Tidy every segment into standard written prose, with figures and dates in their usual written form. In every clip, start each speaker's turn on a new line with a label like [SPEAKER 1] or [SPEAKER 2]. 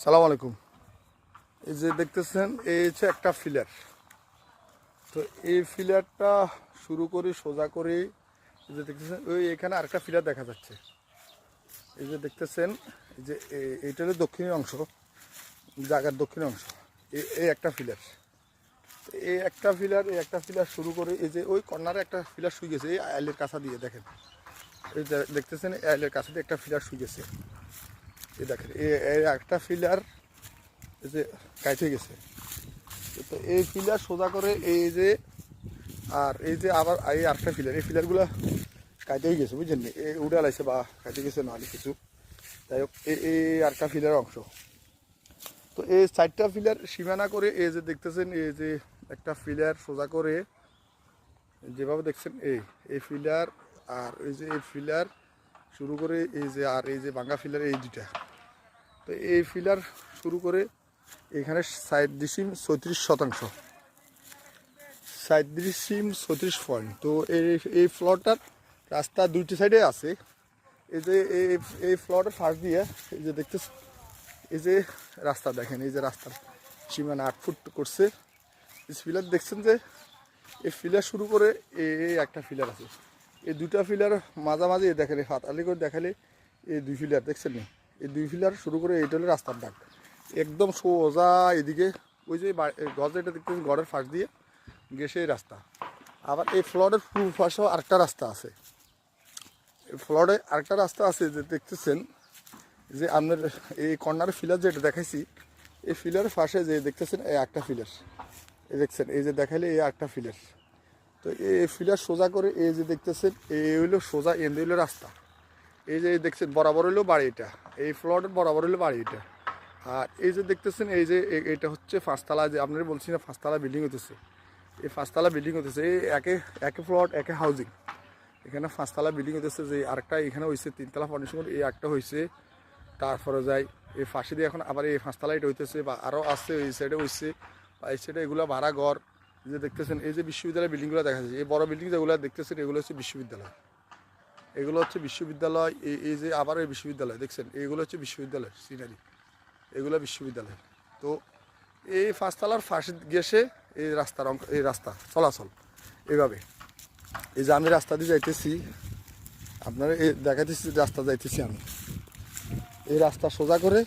[SPEAKER 1] সালাম আলাইকুম। এই যে দেখতেছেন এই হচ্ছে একটা ফিলার। তো এই ফিলারটা শুরু করে সোজা করে এই যে দেখতেছেন ওই এখানে আরেকটা ফিলার দেখা যাচ্ছে। এই যে দেখতেছেন এই যে এইটা হলো দক্ষিণের অংশ, জায়গার দক্ষিণের অংশ। এই একটা ফিলার, এই একটা ফিলার শুরু করে এই যে ওই কর্নারে একটা ফিলার শুয়ে গেছে এই আইলের কাছা দিয়ে। দেখেন এই দেখতেছেন এই আইলের কাছা দিয়ে একটা ফিলার শুয়ে গেছে। এই দেখেন এই একটা ফিলার এই যে কাইটে গেছে। তো এই ফিলার সোজা করে এই যে আর এই যে আবার এই আরেকটা ফিলার, এই ফিলারগুলো কাইটেই গেছে বুঝছেন, এই উড়ে লাইছে বা কাইটে গেছে নাহলে কিছু। যাই হোক এই আরেকটা ফিলার অংশ। তো এই 4টা ফিলার সীমানা করে এই যে দেখতেছেন এই যে একটা ফিলার সোজা করে যেভাবে দেখছেন এই ফিলার আর এই যে এই ফিলার শুরু করে এই যে আর এই যে ভাঙ্গা ফিলার এই দুইটা। তো এই ফিলার শুরু করে এখানে 37.36%, 37.36 পয়েন্ট। তো এই ফ্লোরটার রাস্তা দুইটি সাইডে আছে। এই যে এই ফ্লোরের ফার্স্ট দিয়ে এই যে দেখতেছেন এই যে রাস্তা, দেখেন এই যে রাস্তার সীমানা 8 ফুট করছে। এই ফিলার দেখছেন যে এই ফিলার শুরু করে এই একটা ফিলার আছে, এই দুটা ফিলার মাঝামাঝি দেখেন হাতালি করে দেখালে এই দুই ফিলার দেখছেন না, এই দুই ফিলার শুরু করে এইটা হলো রাস্তার ডাক একদম সোজা এদিকে। ওই যে গজ এটা দেখতেছেন গড়ের ফাঁস দিয়ে গেছে এই রাস্তা। আবার এই ফ্লোরের পূর্ব পাশেও আরেকটা রাস্তা আছে, এই ফ্লোরে আরেকটা রাস্তা আছে যে দেখতেছেন যে আপনার এই কর্নার ফিলার যেটা দেখাইছি এই ফিলারের পাশে যে দেখতেছেন এই একটা ফিলার, এই দেখছেন এই যে দেখাইলে এই একটা ফিলার। তো এই ফিলার সোজা করে এই যে দেখতেছেন এই হইলো সোজা এন্ড হইলো রাস্তা। এই যে দেখছেন বরাবর হইলো বাড়ি, এটা এই ফ্লোরের বরাবর হইলো বাড়ি এটা। আর এই যে দেখতেছেন এই যে এটা হচ্ছে 5তলা, যে আপনারা বলছি না 5তলা বিল্ডিং হতেছে, এই 5তলা বিল্ডিং হতেছে এই একে ফ্লোর একে হাউজিং। এখানে 5তলা বিল্ডিং হতেছে, যে আরেকটা এখানে হয়েছে 3তলা ফাউন্ডেশন, এই একটা হয়েছে। তারপরে যাই এই ফাঁসি দিয়ে এখন আবার এই 5তলা এটা হইতেছে বা আরও আসছে, এই সাইডে হয়েছে বা এই সাইডে এগুলো ভাড়া ঘর। এই যে দেখতেছেন এই যে বিশ্ববিদ্যালয় বিল্ডিংগুলো দেখা যাচ্ছে, এই বড় বিল্ডিং যেগুলো দেখতেছেন এগুলো হচ্ছে বিশ্ববিদ্যালয়, এগুলো হচ্ছে বিশ্ববিদ্যালয়। এই যে আবার এই বিশ্ববিদ্যালয় দেখছেন এইগুলো হচ্ছে বিশ্ববিদ্যালয় সিনারি, এগুলো বিশ্ববিদ্যালয়। তো এই 5তলার ফাঁসি গেছে এই রাস্তার এই রাস্তা চলাচল এইভাবে। এই যে আমি রাস্তা দিয়ে যাইতেছি, আপনারা এই দেখাইতেছি রাস্তা যাইতেছি আমি, এই রাস্তা সোজা করে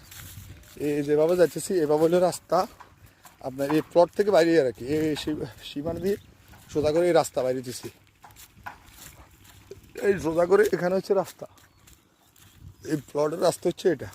[SPEAKER 1] এই যেভাবে যাইতেছি এভাবে হলো রাস্তা। আপনার এই প্লট থেকে বাইরে রাখি এই সীমানা দিয়ে সোজা করে এই রাস্তা বাইরে দিছি, এই সোজা করে এখানে হচ্ছে রাস্তা, এই প্লটের রাস্তা হচ্ছে এটা।